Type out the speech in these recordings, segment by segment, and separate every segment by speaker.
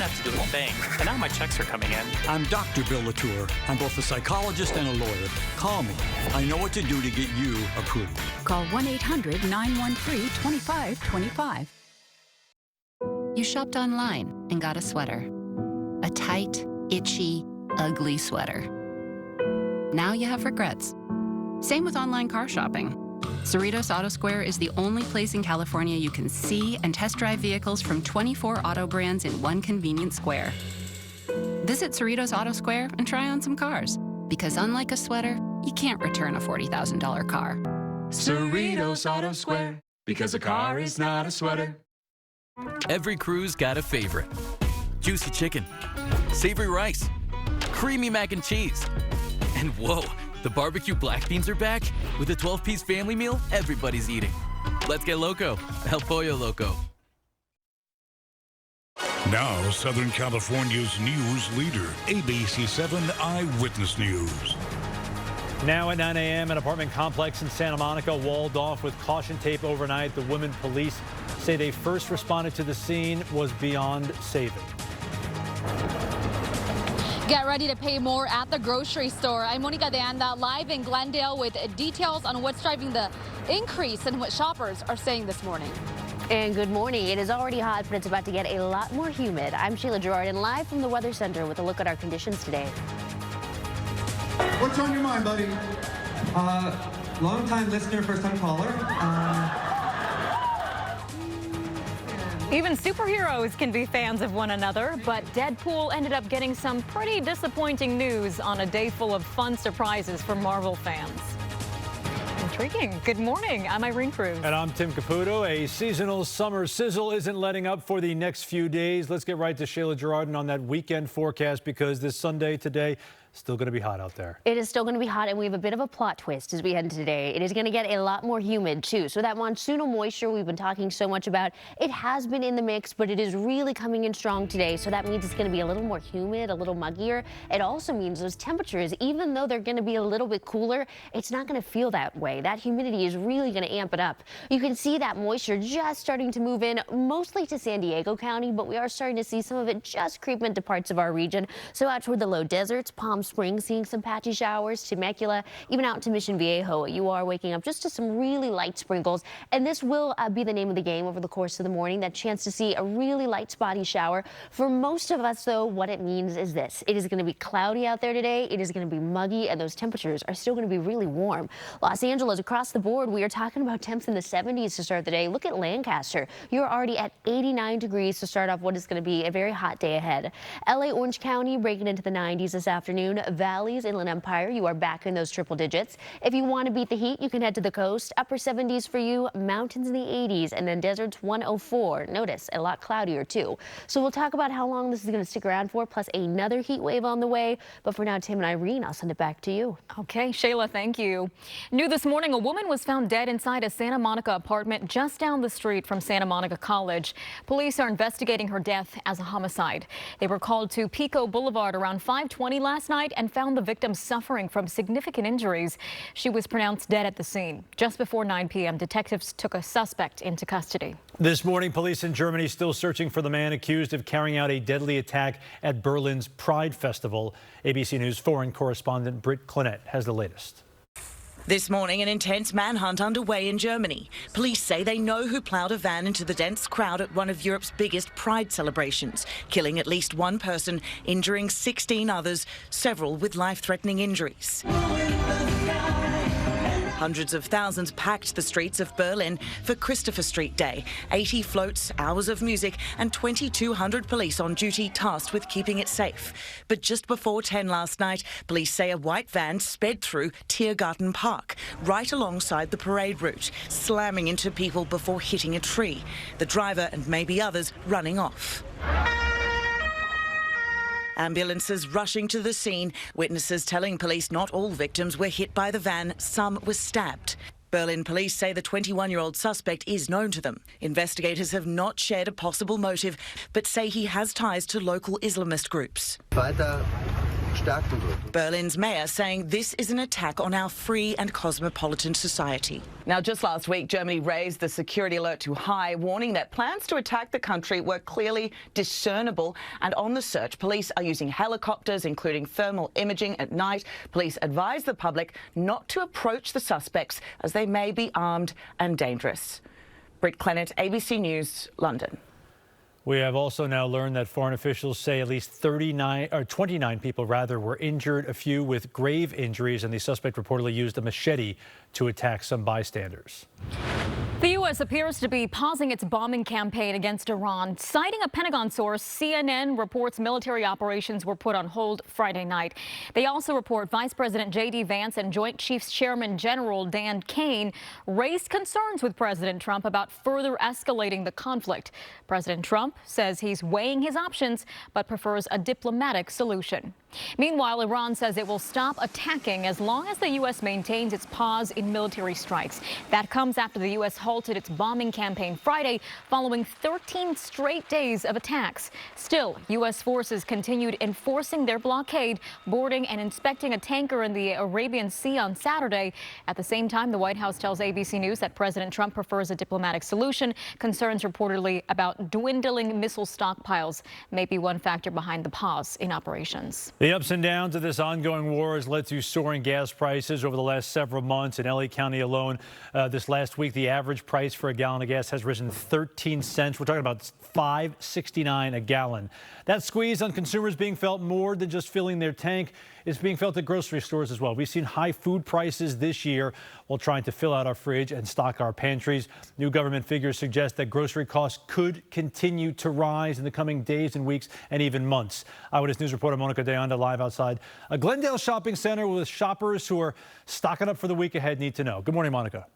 Speaker 1: have to do a thing, and now my checks are coming in.
Speaker 2: I'm Dr. Bill Latour. I'm both a psychologist and a lawyer. Call me. I know what to do to get you approved.
Speaker 3: Call 1-800-913-2525.
Speaker 4: You shopped online and got a sweater. A tight, itchy, ugly sweater. Now you have regrets. Same with online car shopping. Cerritos Auto Square is the only place in California you can see and test drive vehicles from 24 auto brands in one convenient square. Visit Cerritos Auto Square and try on some cars. Because unlike a sweater, you can't return a $40,000 car.
Speaker 5: Cerritos Auto Square, because a car is not a sweater.
Speaker 6: Every crew's got a favorite. Juicy chicken, savory rice, creamy mac and cheese. And whoa, the barbecue black beans are back. With a 12-piece family meal, everybody's eating. Let's get loco. El Pollo Loco.
Speaker 7: Now, Southern California's news leader, ABC 7 Eyewitness News.
Speaker 8: Now at 9 a.m., an apartment complex in Santa Monica walled off with caution tape overnight. The women police say they first responded to the scene was beyond saving.
Speaker 9: Get ready to pay more at the grocery store. I'm Monica de Anda, live in Glendale with details on what's driving the increase and what shoppers are saying this morning.
Speaker 10: And good morning. It is already hot, but it's about to get a lot more humid. I'm Sheila Gerard, and live from the Weather Center with a look at our conditions today.
Speaker 11: What's on your mind, buddy? Long-time listener, first-time caller.
Speaker 12: Even superheroes can be fans of one another, but Deadpool ended up getting some pretty disappointing news on a day full of fun surprises for Marvel fans. Intriguing. Good morning. I'm Irene Cruz.
Speaker 8: And I'm Tim Caputo. A seasonal summer sizzle isn't letting up for the next few days. Let's get right to Sheila Gerardin on that weekend forecast, because this Sunday today, still going to be hot out there.
Speaker 10: It is still going to be hot, and we have a bit of a plot twist as we head into today. It is going to get a lot more humid, too. So that monsoonal moisture we've been talking so much about, it has been in the mix, but it is really coming in strong today. So that means it's going to be a little more humid, a little muggier. It also means those temperatures, even though they're going to be a little bit cooler, it's not going to feel that way. That humidity is really going to amp it up. You can see that moisture just starting to move in, mostly to San Diego County, but we are starting to see some of it just creep into parts of our region. So out toward the low deserts, Palm Springs, seeing some patchy showers, Temecula, even out to Mission Viejo. You are waking up just to some really light sprinkles, and this will be the name of the game over the course of the morning, that chance to see a really light spotty shower. For most of us, though, what it means is this. It is going to be cloudy out there today. It is going to be muggy, and those temperatures are still going to be really warm. Los Angeles, across the board, we are talking about temps in the 70s to start the day. Look at Lancaster. You're already at 89 degrees to start off what is going to be a very hot day ahead. LA, Orange County, breaking into the 90s this afternoon. Valleys, Inland Empire, you are back in those triple digits. If you want to beat the heat, you can head to the coast. Upper 70s for you, mountains in the 80s, and then deserts 104. Notice a lot cloudier too. So we'll talk about how long this is going to stick around for, plus another heat wave on the way. But for now, Tim and Irene, I'll send it back to you.
Speaker 12: Okay, Shayla, thank you. New this morning, a woman was found dead inside a Santa Monica apartment just down the street from Santa Monica College. Police are investigating her death as a homicide. They were called to Pico Boulevard around 5:20 last night and found the victim suffering from significant injuries. She was pronounced dead at the scene. Just before 9 p.m., detectives took a suspect into custody.
Speaker 8: This morning, police in Germany still searching for the man accused of carrying out a deadly attack at Berlin's Pride Festival. ABC News foreign correspondent Britt Clinette has the latest.
Speaker 13: This morning, an intense manhunt underway in Germany. Police say they know who ploughed a van into the dense crowd at one of Europe's biggest Pride celebrations, killing at least one person, injuring 16 others, several with life-threatening injuries. Hundreds of thousands packed the streets of Berlin for Christopher Street Day. 80 floats, hours of music, and 2,200 police on duty tasked with keeping it safe. But just before 10 last night, police say a white van sped through Tiergarten Park, right alongside the parade route, slamming into people before hitting a tree. The driver and maybe others running off. Ambulances rushing to the scene, witnesses telling police not all victims were hit by the van, some were stabbed. Berlin police say the 21-year-old suspect is known to them. Investigators have not shared a possible motive, but say he has ties to local Islamist groups. Berlin's mayor saying this is an attack on our free and cosmopolitan society. Now, just last week, Germany raised the security alert to high, warning that plans to attack the country were clearly discernible. And on the search, police are using helicopters, including thermal imaging at night. Police advise the public not to approach the suspects as they may be armed and dangerous. Britt Clennett, ABC News, London.
Speaker 8: We have also now learned that foreign officials say at least 29 people were injured, a few with grave injuries, and the suspect reportedly used a machete to attack some bystanders.
Speaker 12: The U.S. appears to be pausing its bombing campaign against Iran. Citing a Pentagon source, CNN reports military operations were put on hold Friday night. They also report Vice President J.D. Vance and Joint Chiefs Chairman General Dan Kane raised concerns with President Trump about further escalating the conflict. President Trump says he's weighing his options but prefers a diplomatic solution. Meanwhile, Iran says it will stop attacking as long as the U.S. maintains its pause in military strikes. That comes after the U.S. halted its bombing campaign Friday following 13 straight days of attacks. Still, U.S. forces continued enforcing their blockade, boarding and inspecting a tanker in the Arabian Sea on Saturday. At the same time, the White House tells ABC News that President Trump prefers a diplomatic solution. Concerns reportedly about dwindling missile stockpiles may be one factor behind the pause in operations.
Speaker 8: The ups and downs of this ongoing war has led to soaring gas prices over the last several months. In LA County alone, this last week, the average price for a gallon of gas has risen 13 cents. We're talking about $5.69 a gallon. That squeeze on consumers being felt more than just filling their tank is being felt at grocery stores as well. We've seen high food prices this year while trying to fill out our fridge and stock our pantries. New government figures suggest that grocery costs could continue to rise in the coming days and weeks and even months. Eyewitness News reporter Monica De Anda live outside a Glendale shopping center with shoppers who are stocking up for the week ahead need to know. Good morning, Monica.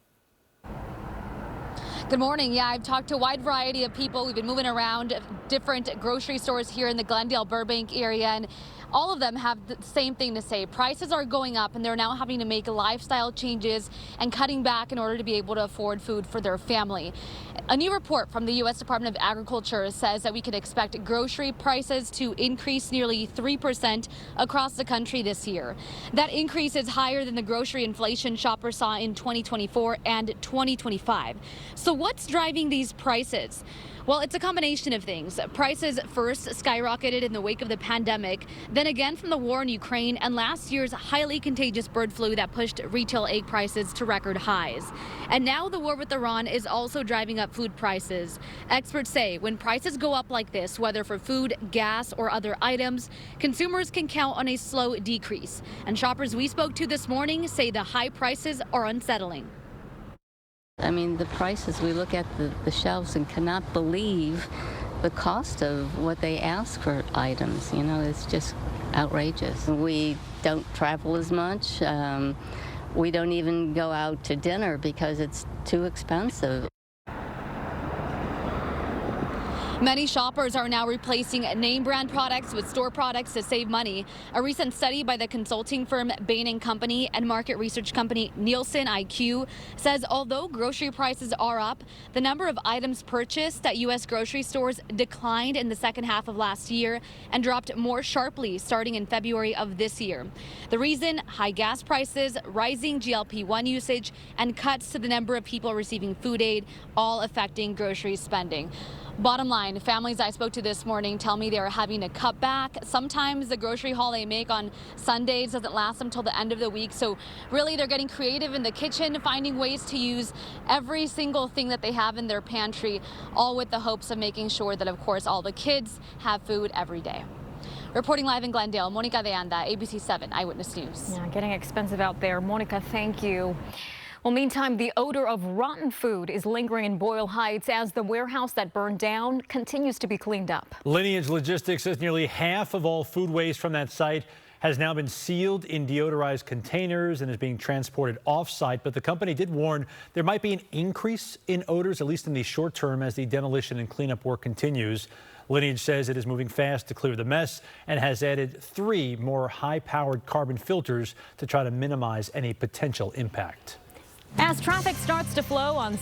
Speaker 9: Good morning. Yeah, I've talked to a wide variety of people. We've been moving around different grocery stores here in the Glendale Burbank area, and all of them have the same thing to say. Prices are going up, and they're now having to make lifestyle changes and cutting back in order to be able to afford food for their family. A new report from the U.S. Department of Agriculture says that we can expect grocery prices to increase nearly 3% across the country this year. That increase is higher than the grocery inflation shoppers saw in 2024 and 2025. So what's driving these prices? Well, it's a combination of things. Prices first skyrocketed in the wake of the pandemic, then again from the war in Ukraine and last year's highly contagious bird flu that pushed retail egg prices to record highs. And now the war with Iran is also driving up food prices. Experts say when prices go up like this, whether for food, gas, or other items, consumers can count on a slow decrease. And shoppers we spoke to this morning say the high prices are unsettling.
Speaker 3: I mean, the prices, we look at the shelves and cannot believe the cost of what they ask for items. You know, it's just outrageous. We don't travel as much. We don't even go out to dinner because it's too expensive.
Speaker 9: Many shoppers are now replacing name brand products with store products to save money. A recent study by the consulting firm Bain & Company and market research company Nielsen IQ says although grocery prices are up, the number of items purchased at U.S. grocery stores declined in the second half of last year and dropped more sharply starting in February of this year. The reason? High gas prices, rising GLP-1 usage, and cuts to the number of people receiving food aid, all affecting grocery spending. Bottom line, families I spoke to this morning tell me they're having to cut back. Sometimes the grocery haul they make on Sundays doesn't last them till the end of the week. So really they're getting creative in the kitchen, finding ways to use every single thing that they have in their pantry, all with the hopes of making sure that, of course, all the kids have food every day. Reporting live in Glendale, Monica De Anda, ABC 7 Eyewitness News.
Speaker 12: Yeah, getting expensive out there. Monica, thank you. Well, meantime, the odor of rotten food is lingering in Boyle Heights as the warehouse that burned down continues to be cleaned up.
Speaker 8: Lineage Logistics says nearly half of all food waste from that site has now been sealed in deodorized containers and is being transported off-site. But the company did warn there might be an increase in odors, at least in the short term, as the demolition and cleanup work continues. Lineage says it is moving fast to clear the mess and has added 3 more high-powered carbon filters to try to minimize any potential impact.
Speaker 12: As traffic starts to flow on